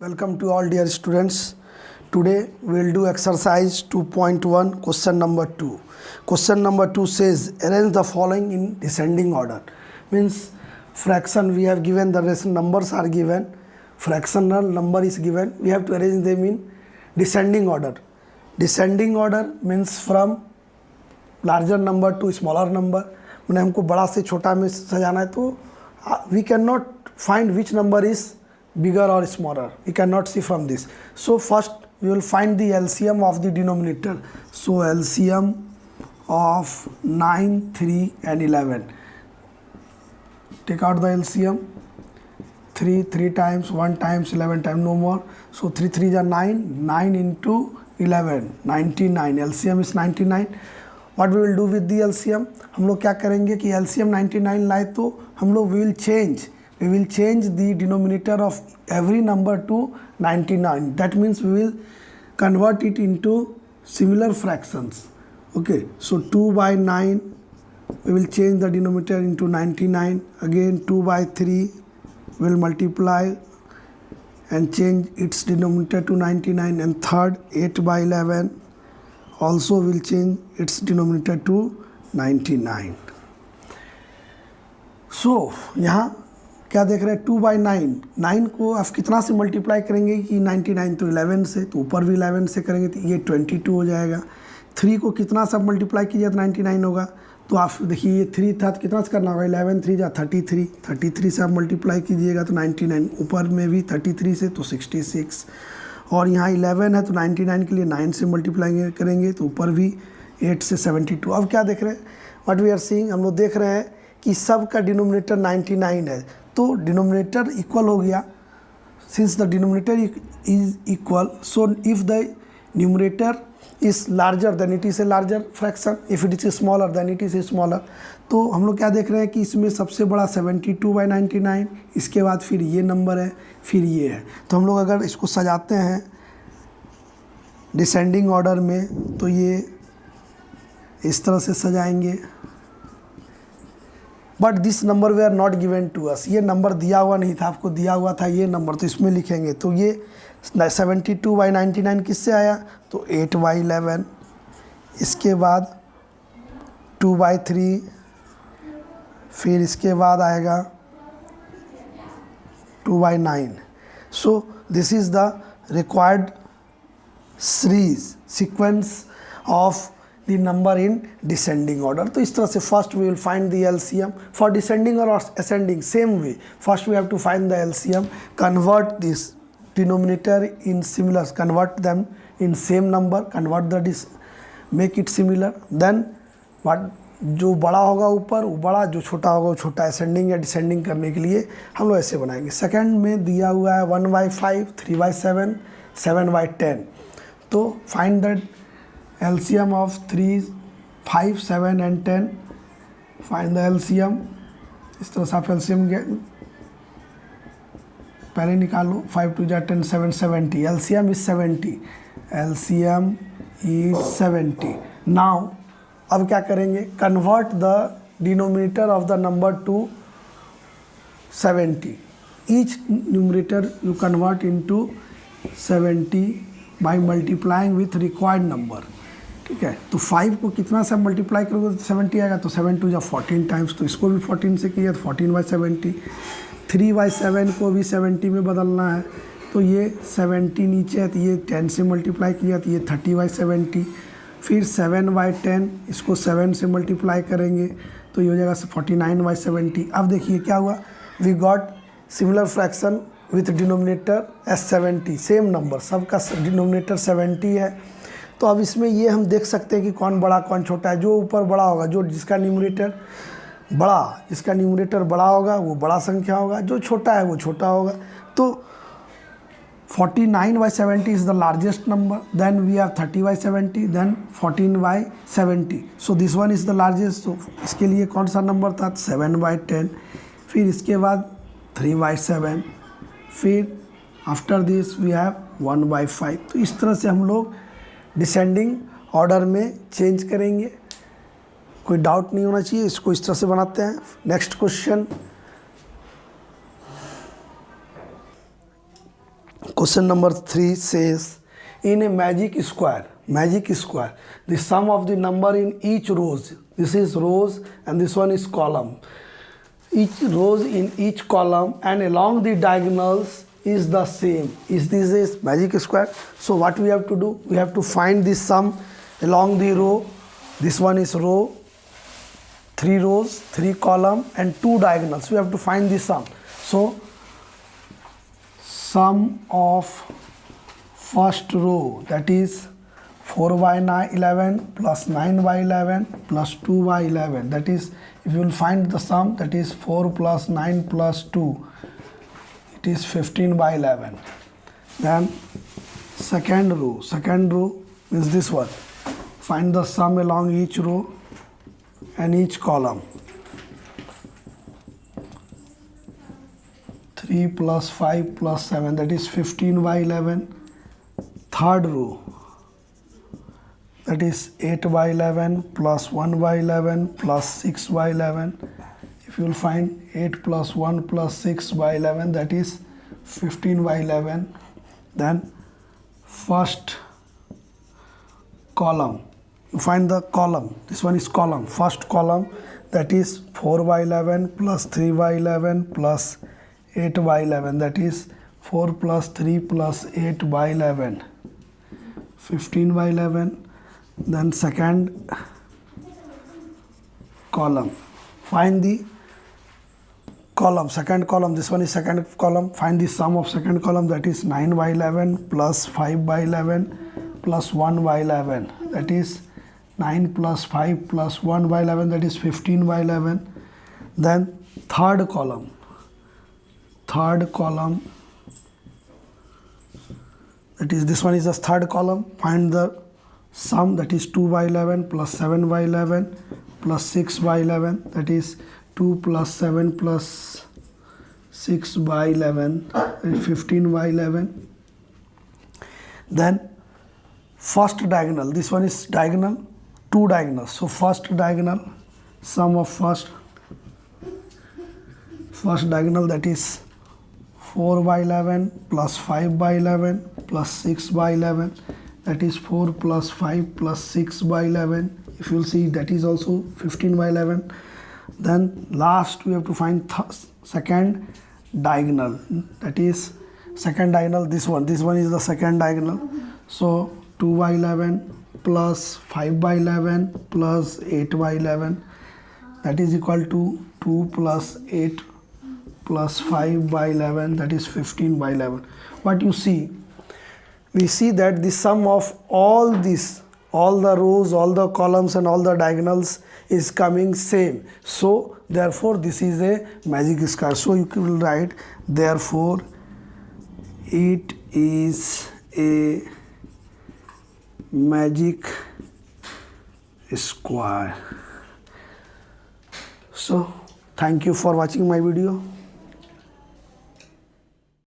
Welcome to all dear students. Today we will do exercise 2.1 question number 2. Question number 2 says arrange the following in descending order. Means fraction we have given, the numbers are given, fractional number is given, we have to arrange them in descending order. Descending order means from larger number to smaller number. मैंने हमको बड़ा से छोटा में सजाना है तो we cannot find which number is bigger or smaller. We cannot see from this. So first we will find the LCM of the denominator. So LCM of 9, 3 and 11. Take out the LCM. 3 times, 1 times, 11 times, no more. So 3 3 are 9. 9 into 11, 99. LCM is 99. What we will do with the LCM? हम लोग क्या करेंगे कि LCM 99 लाए तो हम लोग we will change the denominator of every number to 99. That means we will convert it into similar fractions. Okay, so 2 by 9 we will change the denominator into 99. Again 2 by 3 we will multiply and change its denominator to 99, and third 8 by 11 also will change its denominator to 99. So यहाँ क्या देख रहे हैं 2 by 9, 9 को आप कितना से multiply करेंगे कि 99 तो 11 से, तो ऊपर भी 11 से करेंगे तो ये 22 हो जाएगा. 3 को कितना से मल्टीप्लाई कीजिए तो 99 होगा. तो आप देखिए ये 3 था तो कितना से करना होगा 11 3 जा 33, 33 से आप मल्टीप्लाई कीजिएगा तो 99, ऊपर में भी 33 से तो 66, और यहाँ 11 है तो 99 के लिए 9 से मल्टीप्लाई करेंगे तो ऊपर भी 8 से 72. अब क्या देख रहे हैं व्हाट वी आर सीइंग, हम लोग देख रहे हैं कि सब का डिनोमिनेटर 99 है तो डिनोमिनेटर इक्वल हो गया. Since the denominator is equal, so if the numerator is larger than it is a larger fraction, if it is smaller than it is smaller. तो हम लोग क्या देख रहे हैं कि इसमें सबसे बड़ा 72 by 99, इसके बाद फिर ये नंबर है, फिर ये है. तो हम लोग अगर इसको सजाते हैं डिसेंडिंग ऑर्डर में तो ये इस तरह से सजाएंगे. But this number they are not given to us, ये नंबर दिया हुआ नहीं था, आपको दिया हुआ था ये नंबर, तो इसमें लिखेंगे. तो ये 72 by 99 किससे आया तो 8 by 11, इसके बाद 2 by 3, फिर इसके बाद आएगा 2 by 9. So this is the required sequence of the number in descending order. तो इस तरह से first we will find the LCM. For descending or ascending same way, first we have to find the LCM, convert this denominator in similar, convert them in same number, convert the make it similar. Then what जो बड़ा होगा ऊपर वो बड़ा, जो छोटा होगा वो छोटा. ascending या descending करने के लिए हम लोग ऐसे बनाएंगे. सेकंड में दिया हुआ है 1 by 5, 3 by 7, 7 by 10. तो find the LCM of 3, 5, 7 and 10. Find the LCM. इस तरह से आप LCM पहले निकालो. 5 2 10, 7 70. LCM is 70. LCM is 70. Now अब क्या करेंगे, convert the denominator of the number to 70. Each numerator you convert into 70 by multiplying with required number. ठीक है, तो 5 को कितना से मल्टीप्लाई करोगे तो 70 आएगा. तो 7 2 14 टाइम्स, तो इसको भी 14 से किया तो 14 by 70. 3 by 7 को भी 70 में बदलना है तो ये 70 नीचे है तो ये 10 से मल्टीप्लाई किया तो ये 30 by 70. फिर 7 by 10, इसको 7 से मल्टीप्लाई करेंगे तो ये हो जाएगा 49 by 70. अब देखिए क्या हुआ, we got similar fraction with denominator as 70, same number, सबका डिनोमिनेटर 70 है. तो अब इसमें ये हम देख सकते हैं कि कौन बड़ा कौन छोटा है. जो ऊपर बड़ा होगा, जो जिसका न्यूमरेटर बड़ा होगा वो बड़ा संख्या होगा, जो छोटा है वो छोटा होगा. तो 49 by 70 is the largest number, then we have 30 by 70, then 14 by 70. So this one is the largest. तो इसके लिए कौन सा नंबर था 7 by 10. फिर इसके बाद 3 by 7, फिर after this we have 1 by 5. तो इस तरह से हम लोग डिसेंडिंग ऑर्डर में चेंज करेंगे. कोई डाउट नहीं होना चाहिए, इसको इस तरह से बनाते हैं. Next question Question number 3 says, in a magic square, the sum of the number in each rows, this is rows and this one is column, each rows in each column and along the diagonals is the same. Is this a magic square? So what we have to do? We have to find the sum along the row. This one is row, 3 rows, 3 column and 2 diagonals. We have to find the sum. So sum of first row, that is 4 by 11 plus 9 by 11 plus 2 by 11. That is, if you will find the sum, that is 4 plus 9 plus 2, it is 15 by 11. Then second row means this one. Find the sum along each row and each column. 3 plus 5 plus 7, that is 15 by 11. Third row, that is 8 by 11 plus 1 by 11 plus 6 by 11. If you will find 8 plus 1 plus 6 by 11, that is 15 by 11. Then first column, you find the column, this one is column, first column, that is 4 by 11 plus 3 by 11 plus 8 by 11, that is 4 plus 3 plus 8 by 11, 15 by 11. Then second column, find the column, second column, this one is second column, find the sum of second column, that is 9 by 11 plus 5 by 11 plus 1 by 11, that is 9 plus 5 plus 1 by 11, that is 15 by 11. Then third column, that is, this one is the third column, find the sum, that is 2 by 11 plus 7 by 11 plus 6 by 11, that is 2 plus 7 plus 6 by 11, that is 15 by 11. Then first diagonal, this one is diagonal, 2 diagonals. So first diagonal, sum of first diagonal, that is 4 by 11 plus 5 by 11 plus 6 by 11, that is 4 plus 5 plus 6 by 11. If you will see, that is also 15 by 11. Then last we have to find second diagonal, that is second diagonal, this one is the second diagonal. So 2 by 11 plus 5 by 11 plus 8 by 11, that is equal to 2 plus 8 plus 5 by 11, that is 15 by 11. What you see? We see that the sum of all this, all the rows, all the columns and all the diagonals is coming same. So therefore this is a magic square. So you will write, therefore it is a magic square. So thank you for watching my video.